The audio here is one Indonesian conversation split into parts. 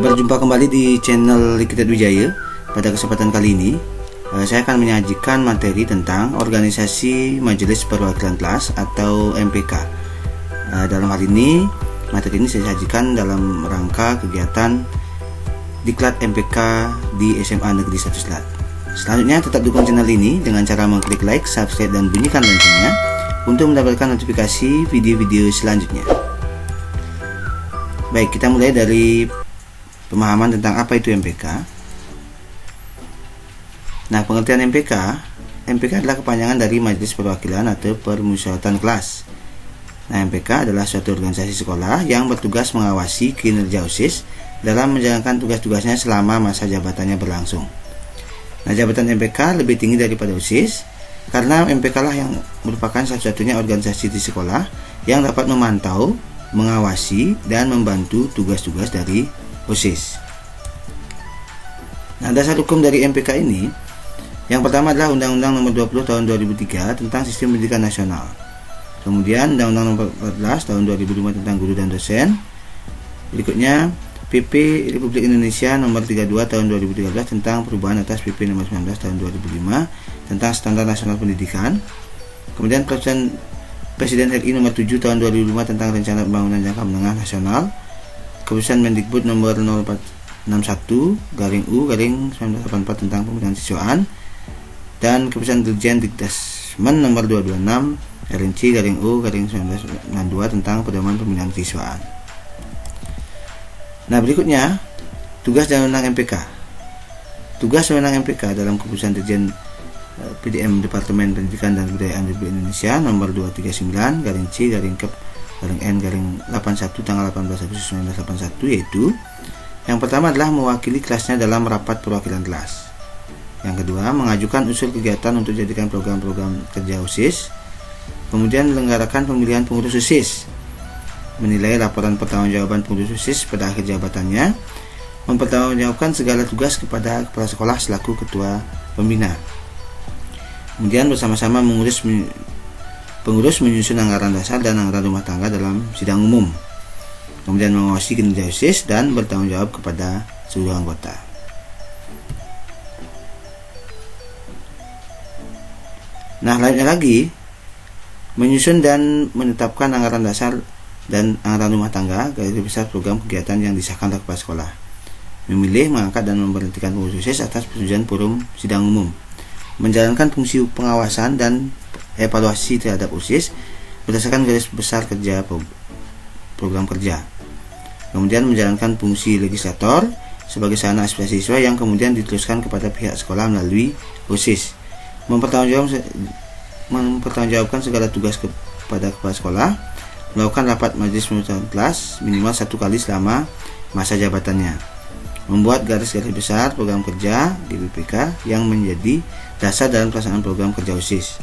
Berjumpa kembali di channel Likitat Wijaya. Pada kesempatan kali ini saya akan menyajikan materi tentang organisasi Majelis Perwakilan Kelas atau MPK. Dalam hal ini materi ini saya sajikan dalam rangka kegiatan Diklat MPK di SMA Negeri 1 Selat. Selanjutnya tetap dukung channel ini dengan cara mengklik like, subscribe, dan bunyikan loncengnya untuk mendapatkan notifikasi video-video selanjutnya. Baik, kita mulai dari pemahaman tentang apa itu MPK. Nah, pengertian MPK adalah kepanjangan dari Majelis Perwakilan atau Permusyawaratan Kelas. Nah, MPK adalah suatu organisasi sekolah yang bertugas mengawasi kinerja OSIS dalam menjalankan tugas-tugasnya selama masa jabatannya berlangsung. Nah, jabatan MPK lebih tinggi daripada OSIS karena MPK lah yang merupakan satu-satunya organisasi di sekolah yang dapat memantau, mengawasi, dan membantu tugas-tugas dari OSIS. Nah, dasar hukum dari MPK ini yang pertama adalah Undang-Undang Nomor 20 Tahun 2003 tentang Sistem Pendidikan Nasional. Kemudian Undang-Undang Nomor 14 Tahun 2005 tentang Guru dan Dosen. Berikutnya PP Republik Indonesia Nomor 32 Tahun 2013 tentang perubahan atas PP Nomor 19 Tahun 2005 tentang Standar Nasional Pendidikan. Kemudian Peraturan Presiden RI Nomor 7 Tahun 2005 tentang Rencana Pembangunan Jangka Menengah Nasional. Keputusan Mendikbud Nomor 0461/U/1984 tentang pembinaan siswaan, dan Keputusan Dirjen Dikdasmen Nomor 226/U/1992 tentang pedoman pembinaan siswaan. Nah, berikutnya tugas dan wewenang MPK. Tugas dan wewenang MPK dalam Keputusan Dirjen PDM Departemen Pendidikan dan Kebudayaan Republik Indonesia Nomor 239/C/N/81 tanggal 18 Agustus 1981, yaitu yang pertama adalah mewakili kelasnya dalam rapat perwakilan kelas. Yang kedua, mengajukan usul kegiatan untuk dijadikan program-program kerja OSIS. Kemudian menyelenggarakan pemilihan pengurus OSIS, menilai laporan pertanggungjawaban pengurus OSIS pada akhir jabatannya, mempertanggungjawabkan segala tugas kepada kepala sekolah selaku ketua pembina. Kemudian bersama-sama pengurus menyusun anggaran dasar dan anggaran rumah tangga dalam sidang umum. Kemudian mengawasi kinerja OSIS dan bertanggung jawab kepada seluruh anggota. Nah, lainnya lagi, menyusun dan menetapkan anggaran dasar dan anggaran rumah tangga garis besar program kegiatan yang disahkan oleh kepala sekolah. Memilih, mengangkat, dan memberhentikan pengurus OSIS atas persetujuan forum sidang umum. Menjalankan fungsi pengawasan dan evaluasi terhadap OSIS berdasarkan garis besar kerja program kerja. Kemudian menjalankan fungsi legislator sebagai sarana aspirasi siswa yang kemudian diteruskan kepada pihak sekolah melalui OSIS. Mempertanggungjawabkan segala tugas kepada kepala sekolah, melakukan rapat majelis perwakilan kelas minimal 1 kali selama masa jabatannya, membuat garis-garis besar program kerja GBPK yang menjadi dasar dalam pelaksanaan program kerja OSIS,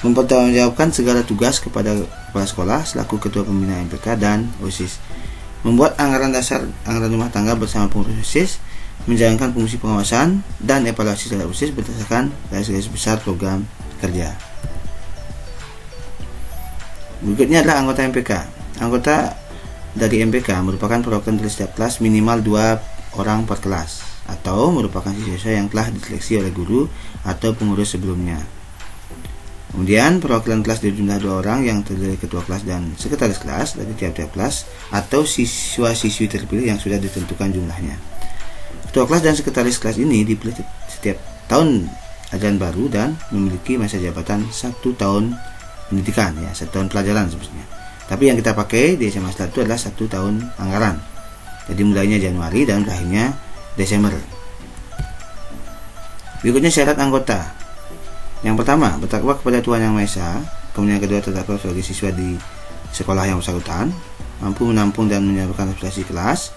mempertanggungjawabkan segala tugas kepada kepala sekolah selaku ketua pembina MPK dan OSIS, membuat anggaran dasar anggaran rumah tangga bersama pengurus OSIS, menjalankan fungsi pengawasan dan evaluasi terhadap OSIS berdasarkan garis-garis besar program kerja. Berikutnya adalah anggota MPK. Anggota dari MPK merupakan perwakilan dari setiap kelas minimal 2 orang per kelas, atau merupakan siswa yang telah diseleksi oleh guru atau pengurus sebelumnya. Kemudian perwakilan kelas berjumlah 2 orang yang terdiri dari ketua kelas dan sekretaris kelas dari tiap-tiap kelas atau siswa-siswi terpilih yang sudah ditentukan jumlahnya. Ketua kelas dan sekretaris kelas ini dipilih setiap tahun ajaran baru dan memiliki masa jabatan 1 tahun pendidikan, ya, 1 tahun pelajaran sebenarnya. Tapi yang kita pakai di SMA Selat itu adalah 1 tahun anggaran. Jadi mulainya Januari dan berakhirnya Desember. Berikutnya syarat anggota. Yang pertama, bertakwa kepada Tuhan Yang Maha Esa. Kemudian yang kedua, terdakwa sebagai siswa di sekolah yang bersangkutan, mampu menampung dan menyalurkan aspirasi kelas,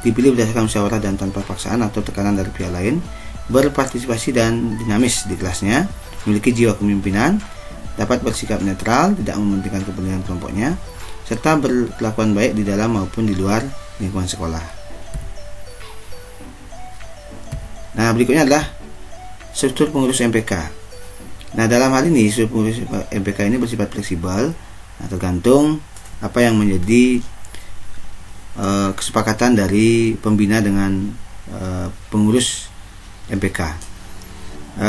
dipilih berdasarkan musyawarah dan tanpa paksaan atau tekanan dari pihak lain, berpartisipasi dan dinamis di kelasnya, memiliki jiwa kepemimpinan, dapat bersikap netral, tidak mementingkan kepentingan kelompoknya, serta berkelakuan baik di dalam maupun di luar lingkungan sekolah. Nah, berikutnya adalah struktur pengurus MPK. Nah, dalam hal ini struktur pengurus MPK ini bersifat fleksibel, tergantung apa yang menjadi kesepakatan dari pembina dengan pengurus MPK.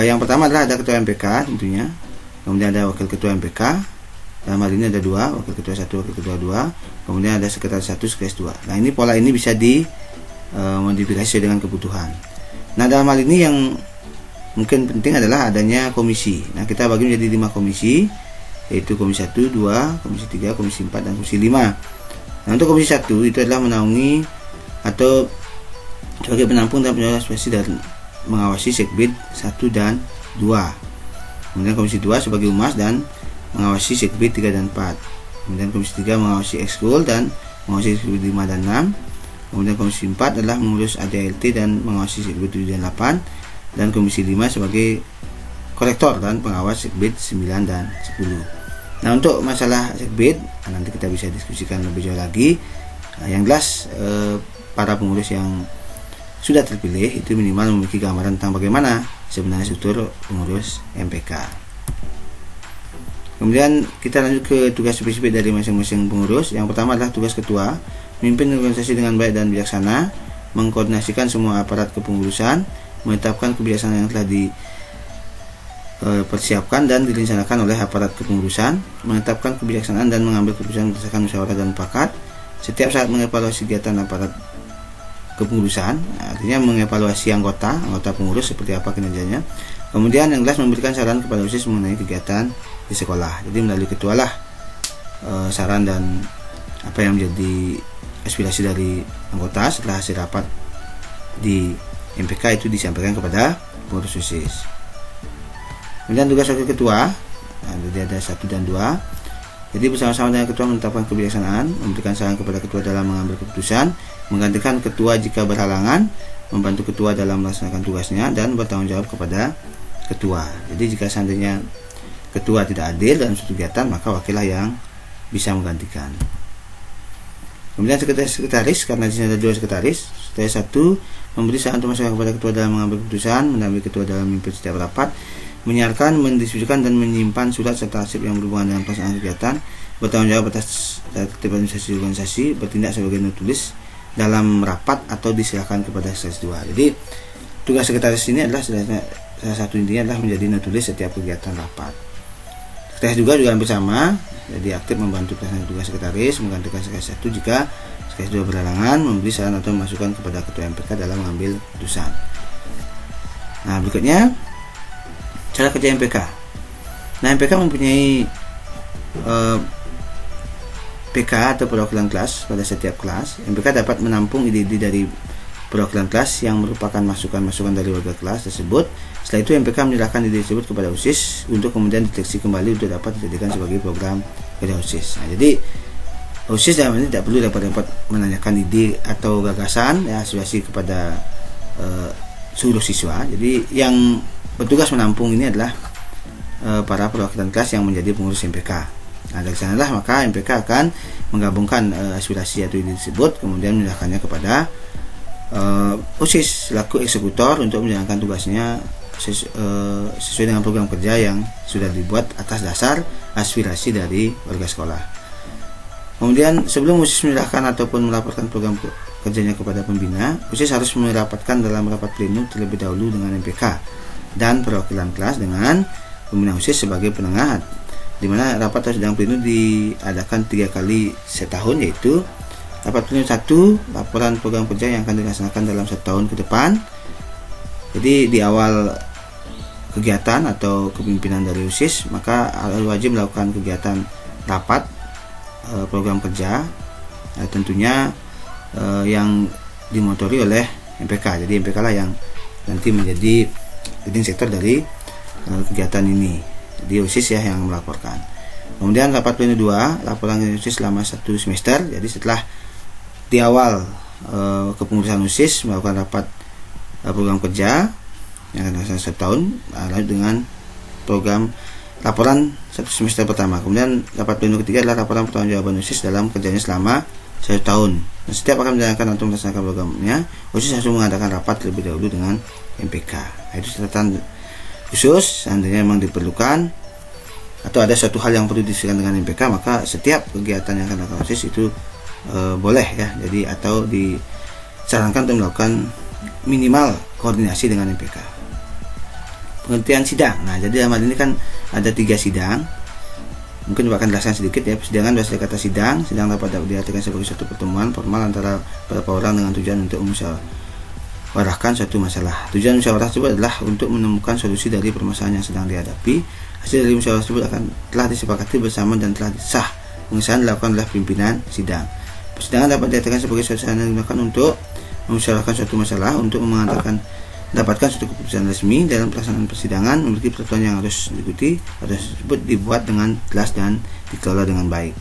Yang pertama adalah ada ketua MPK tentunya, kemudian ada wakil ketua MPK, dalam hal ini ada 2, wakil ketua 1, wakil ketua 2, kemudian ada sekretaris 1, sekretaris 2. Nah, ini pola ini bisa dimodifikasi sesuai dengan kebutuhan. Nah, dalam hal ini yang mungkin penting adalah adanya komisi. Nah, kita bagi menjadi 5 komisi, yaitu komisi 1, 2, komisi 3, komisi 4, dan komisi 5. Nah, untuk komisi 1 itu adalah menaungi atau sebagai penampung dan penyelenggara aspirasi dan mengawasi Sekbid 1 dan 2. Kemudian komisi 2 sebagai humas dan mengawasi Sekbid 3 dan 4. Kemudian komisi 3 mengawasi ekskul dan mengawasi Sekbid 5 dan 6. Kemudian komisi 4 adalah mengurus ADLT dan mengawasi Sekbid 7 dan 8. Dan komisi 5 sebagai korektor dan pengawas Sekbid 9 dan 10. Nah, untuk masalah Sekbid nanti kita bisa diskusikan lebih jauh lagi. Yang jelas para pengurus yang sudah terpilih itu minimal memiliki gambaran tentang bagaimana sebenarnya struktur pengurus MPK. Kemudian kita lanjut ke tugas spesifik dari masing-masing pengurus. Yang pertama adalah tugas ketua, memimpin organisasi dengan baik dan bijaksana, mengkoordinasikan semua aparat kepengurusan, menetapkan kebijaksanaan yang telah dipersiapkan dan direncanakan oleh aparat kepengurusan, menetapkan kebijaksanaan dan mengambil keputusan berdasarkan musyawarah dan mufakat, setiap saat mengevaluasi kegiatan aparat kepengurusan, artinya mengevaluasi anggota pengurus seperti apa kinerjanya. Kemudian yang jelas memberikan saran kepada OSIS mengenai kegiatan di sekolah. Jadi melalui ketua lah saran dan apa yang menjadi aspirasi dari anggota setelah hasil rapat di MPK itu disampaikan kepada pengurus OSIS. Kemudian tugas wakil ketua, jadi ada 1 dan 2. Jadi bersama-sama dengan ketua menetapkan kebijaksanaan, memberikan saran kepada ketua dalam mengambil keputusan, menggantikan ketua jika berhalangan, membantu ketua dalam melaksanakan tugasnya, dan bertanggung jawab kepada ketua. Jadi jika seandainya ketua tidak adil dalam suatu kegiatan, maka wakillah yang bisa menggantikan. Kemudian sekretaris, karena di sini ada 2 sekretaris. Sekretaris 1 memberi saran atau masukan kepada ketua dalam mengambil keputusan, mendampingi ketua dalam memimpin setiap rapat, menyiarkan, mendistribusikan, dan menyimpan surat serta arsip yang berhubungan dengan pelaksanaan kegiatan, bertanggung jawab atas tertib administrasi organisasi, bertindak sebagai notulis dalam rapat atau diserahkan kepada sekretaris 2. Jadi tugas sekretaris ini adalah salah satu intinya adalah menjadi notulis setiap kegiatan rapat. Sekretaris juga hampir sama, jadi aktif membantu pelaksanaan tugas sekretaris, menggantikan sekretaris 1 jika sekretaris 2 berhalangan, memberi saran atau masukan kepada ketua MPK dalam mengambil keputusan. Nah, berikutnya cara kerja MPK. Nah, MPK mempunyai PK atau perwakilan kelas pada setiap kelas. MPK dapat menampung ide-ide dari perwakilan kelas yang merupakan masukan-masukan dari warga kelas tersebut. Setelah itu MPK menyerahkan ide tersebut kepada OSIS untuk kemudian deteksi kembali untuk dapat dijadikan sebagai program kerja OSIS. Nah, jadi OSIS dalam ini tidak perlu dapat menanyakan ide atau gagasan ya aspirasi kepada seluruh siswa. Jadi yang bertugas menampung ini adalah para perwakilan kelas yang menjadi pengurus MPK. Nah, dari sanalah maka MPK akan menggabungkan aspirasi atau ide tersebut, kemudian menyerahkannya kepada OSIS selaku eksekutor untuk menjalankan tugasnya sesuai dengan program kerja yang sudah dibuat atas dasar aspirasi dari warga sekolah. Kemudian sebelum OSIS menyerahkan ataupun melaporkan program kerjanya kepada pembina, OSIS harus merapatkan dalam rapat pleno terlebih dahulu dengan MPK dan perwakilan kelas dengan pembina OSIS sebagai penengah, di mana rapat atau sidang pleno diadakan 3 kali setahun, yaitu rapat pleno 1, laporan program kerja yang akan dilaksanakan dalam 1 tahun ke depan. Jadi di awal kegiatan atau kepemimpinan dari OSIS, maka wajib melakukan kegiatan rapat program kerja, tentunya yang dimotori oleh MPK. Jadi MPK lah yang nanti menjadi leading sektor dari kegiatan ini. Jadi OSIS ya yang melaporkan. Kemudian rapat pleno 2, laporan OSIS selama 1 semester. Jadi setelah di awal kepengurusan OSIS melakukan rapat program kerja yang akan dilaksanakan 1 tahun, lalu dengan program laporan 1 semester pertama. Kemudian rapat pleno ketiga adalah laporan pertanggungjawaban OSIS dalam kerjanya selama 1 tahun. Dan setiap akan menjalankan atau melaksanakan programnya, OSIS harus mengadakan rapat terlebih dahulu dengan MPK. Itu catatan khusus, seandainya memang diperlukan atau ada suatu hal yang perlu disesuaikan dengan MPK, maka setiap kegiatan yang akan dilakukan OSIS itu boleh ya, jadi atau disarankan untuk melakukan minimal koordinasi dengan MPK. Pengertian sidang. Nah, jadi dalam hal ini kan ada 3 sidang. Mungkin akan jelaskan sedikit ya. Persidangan berasal dari kata sidang. Sidang dapat diartikan sebagai suatu pertemuan formal antara beberapa orang dengan tujuan untuk musyawarahkan suatu masalah. Tujuan musyawarah tersebut adalah untuk menemukan solusi dari permasalahan yang sedang dihadapi. Hasil dari musyawarah tersebut telah disepakati bersama dan telah sah. Pengesahan dilakukan oleh pimpinan sidang. Persidangan dapat diartikan sebagai suatu sarana yang digunakan untuk memusyawarahkan suatu masalah, untuk mendapatkan suatu keputusan resmi. Dalam pelaksanaan persidangan memiliki peraturan yang harus diikuti. Peraturan tersebut dibuat dengan jelas dan dikelola dengan baik.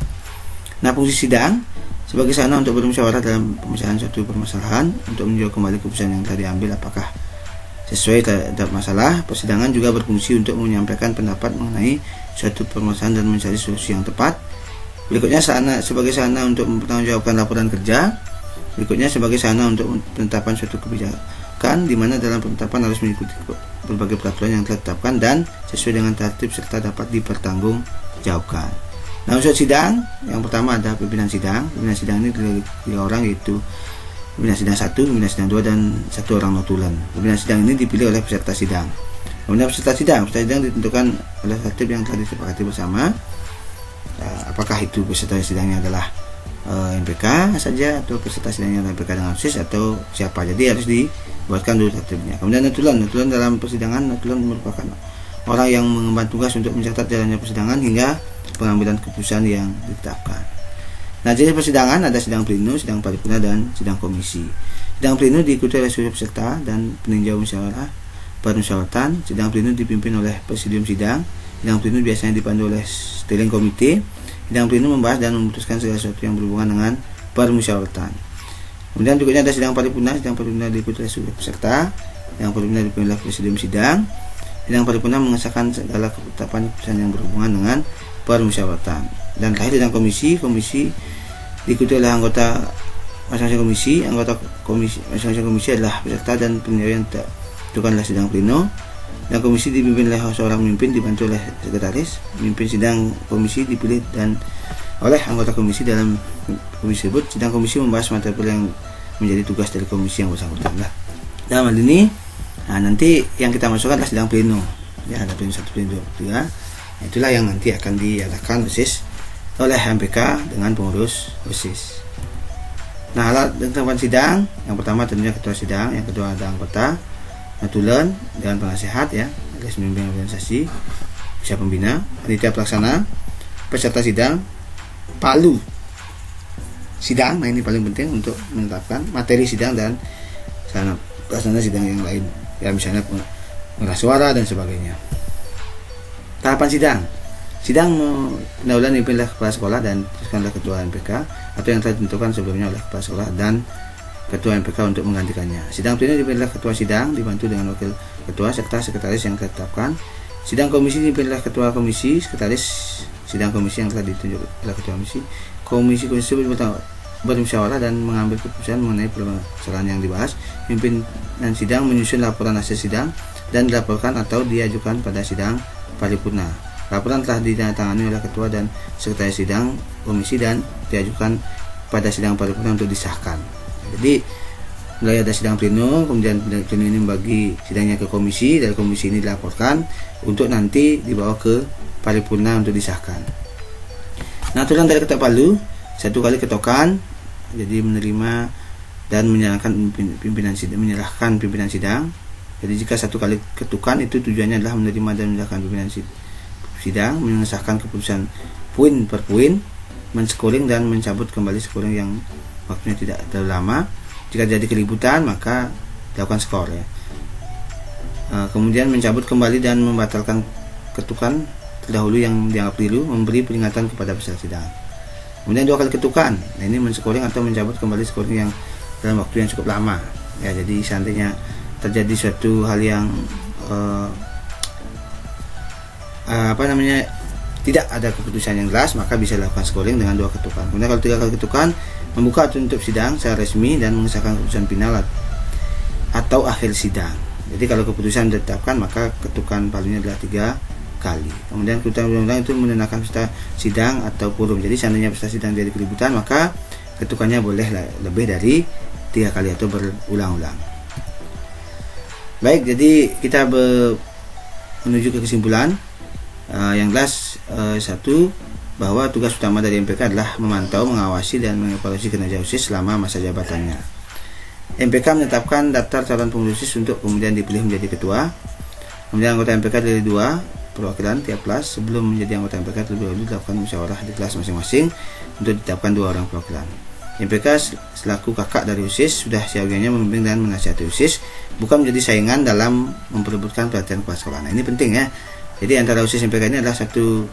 Nah, fungsi sidang sebagai sarana untuk bermusyawarah dalam pemecahan suatu permasalahan, untuk meninjau kembali keputusan yang telah diambil apakah sesuai terhadap masalah. Persidangan juga berfungsi untuk menyampaikan pendapat mengenai suatu permasalahan dan mencari solusi yang tepat. Berikutnya sebagai sarana untuk mempertanggungjawabkan laporan kerja. Berikutnya sebagai sarana untuk penetapan suatu kebijakan, di mana dalam penetapan harus mengikuti berbagai peraturan yang telah ditetapkan dan sesuai dengan tertib serta dapat dipertanggungjawabkan. Nah, unsur sidang yang pertama ada pimpinan sidang. Pimpinan sidang ini 3 orang, yaitu pimpinan sidang 1, pimpinan sidang 2, dan 1 orang notulen. Pimpinan sidang ini dipilih oleh peserta sidang. Kemudian peserta sidang ditentukan oleh tertib yang telah disepakati bersama. Apakah itu peserta sidangnya adalah MPK saja atau peserta sidangnya adalah MPK dengan OSIS atau siapa. Jadi harus dibuatkan dulu tertibnya. Kemudian notulen dalam persidangan, notulen merupakan orang yang mengemban tugas untuk mencatat jalannya persidangan hingga pengambilan keputusan yang ditetapkan. Nah, jenis persidangan ada sidang pleno, sidang paripurna, dan sidang komisi. Sidang pleno diikuti oleh seluruh peserta dan peninjau musyawarah permusyawaratan. Sidang pleno dipimpin oleh presidium sidang. Sidang pleno biasanya dipandu oleh steering komite. Sidang pleno membahas dan memutuskan segala sesuatu yang berhubungan dengan permusyawaratan. Kemudian berikutnya ada sidang paripurna. Sidang paripurna diikuti oleh seluruh peserta. Sidang paripurna dipimpin oleh presidium sidang. Sidang paripurna mengesahkan segala ketetapan keputusan yang berhubungan dengan permusyawaratan. Dan terakhir sidang komisi. Komisi diikuti oleh anggota masing-masing komisi. Anggota komisi masing-masing komisi adalah peserta dan peninjau yang ditentukan oleh sidang pleno. Dan komisi dipimpin oleh seorang pemimpin dibantu oleh sekretaris. Pemimpin sidang komisi dipilih dan oleh anggota komisi. Dalam komisi tersebut, sidang komisi membahas materi yang menjadi tugas dari komisi yang bersangkutan. Dalam hal ini, nanti yang kita masukkan adalah sidang pleno. Ya, ada pleno 1, pleno 2, 3. Itulah yang nanti akan diadakan OSIS oleh MPK dengan pengurus OSIS. Nah, alat dan tempat sidang, yang pertama tentunya ketua sidang, yang kedua ada anggota, notulen, dan penasehat ya, alias pemimpin organisasi, bisa pembina, panitia pelaksana, peserta sidang, palu sidang. Nah, ini paling penting untuk menetapkan materi sidang dan sarana pelaksana sidang yang lain ya, misalnya pengeras suara dan sebagainya. Tahapan sidang pendahuluan dipimpin oleh kepala sekolah dan oleh ketua MPK atau yang telah ditentukan sebelumnya oleh kepala sekolah dan ketua MPK untuk menggantikannya. Sidang pleno dipimpin oleh ketua sidang dibantu dengan wakil ketua serta sekretaris yang ditetapkan. Sidang komisi dipimpin oleh ketua komisi, sekretaris sidang komisi yang telah ditunjuk oleh ketua komisi. Komisi bermusyawarah dan mengambil keputusan mengenai permasalahan yang dibahas. Pimpinan sidang menyusun laporan hasil sidang dan dilaporkan atau diajukan pada sidang paripurna. Laporan telah ditandatangani oleh ketua dan sekretaris sidang komisi dan diajukan pada sidang paripurna untuk disahkan. Jadi mulai ada sidang pleno, kemudian pleno ini membagi sidangnya ke komisi, dari komisi ini dilaporkan untuk nanti dibawa ke paripurna untuk disahkan. Nah, aturan dari ketok palu, 1 kali ketokan, jadi menerima dan menyerahkan pimpinan sidang. Jadi jika 1 kali ketukan itu tujuannya adalah menerima dan menyerahkan pimpinan sidang, mengesahkan keputusan poin per poin, men-scoring dan mencabut kembali scoring yang waktunya tidak terlalu lama. Jika jadi keributan maka dilakukan skor ya. Kemudian mencabut kembali dan membatalkan ketukan terdahulu yang dianggap keliru, memberi peringatan kepada peserta sidang. Kemudian 2 kali ketukan. Nah, ini men-scoring atau mencabut kembali scoring yang dalam waktu yang cukup lama. Ya, jadi seandainya terjadi suatu hal yang tidak ada keputusan yang jelas, maka bisa dilakukan scoring dengan 2 ketukan. Kemudian kalau 3 kali ketukan, membuka atau tutup sidang secara resmi dan mengesahkan keputusan final atau akhir sidang. Jadi kalau keputusan ditetapkan maka ketukan palunya adalah 3 kali. Kemudian keputusan undang-undang itu menentukan peserta sidang atau quorum. Jadi seandainya peserta sidang jadi keributan, maka ketukannya boleh lebih dari 3 kali atau berulang-ulang. Baik, jadi kita menuju ke kesimpulan. Yang jelas, satu, bahwa tugas utama dari MPK adalah memantau, mengawasi, dan mengevaluasi kinerja OSIS selama masa jabatannya. MPK menetapkan daftar calon pengurus OSIS untuk kemudian dipilih menjadi ketua. Kemudian anggota MPK dari 2 perwakilan tiap kelas. Sebelum menjadi anggota MPK terlebih dahulu dilakukan musyawarah di kelas masing-masing untuk ditetapkan 2 orang perwakilan. MPK selaku kakak dari OSIS sudah seyogianya membimbing dan menasihati OSIS, bukan menjadi saingan dalam memperebutkan perhatian kepala sekolah. Nah, ini penting ya. Jadi antara OSIS MPK ini adalah satu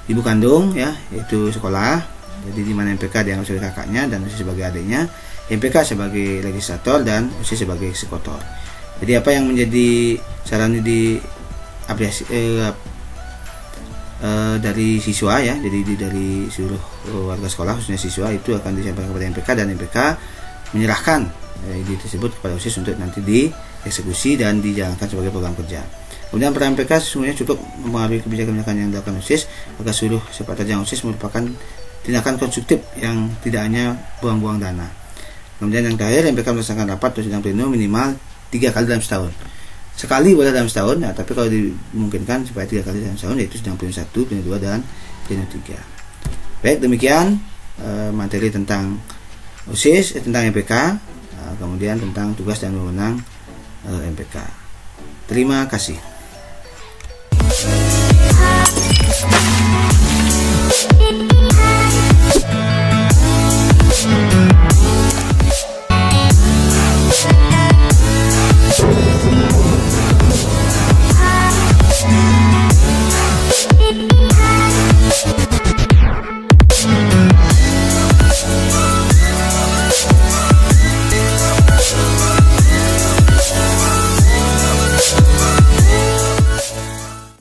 ibu kandung ya, yaitu sekolah. Jadi di mana MPK dianggap sebagai kakaknya dan OSIS sebagai adiknya, MPK sebagai legislator dan OSIS sebagai eksekutor. Jadi apa yang menjadi saran di dari siswa ya, jadi dari seluruh warga sekolah khususnya siswa itu akan disampaikan kepada MPK, dan MPK menyerahkan ide tersebut kepada OSIS untuk nanti dieksekusi dan dijalankan sebagai program kerja. Kemudian peran MPK sesungguhnya cukup mempengaruhi kebijakan-kebijakan yang dilakukan OSIS agar seluruh sepak terjang OSIS merupakan tindakan konstruktif yang tidak hanya buang-buang dana. Kemudian yang terakhir, MPK melaksanakan rapat atau sidang pleno minimal 3 kali dalam setahun. Sekali boleh dalam setahun, ya, tapi kalau dimungkinkan supaya 3 kali dalam setahun, yaitu sidang pleno 1, pleno 2, dan pleno 3. Baik, demikian materi tentang OSIS, tentang MPK, kemudian tentang tugas dan wewenang MPK. Terima kasih.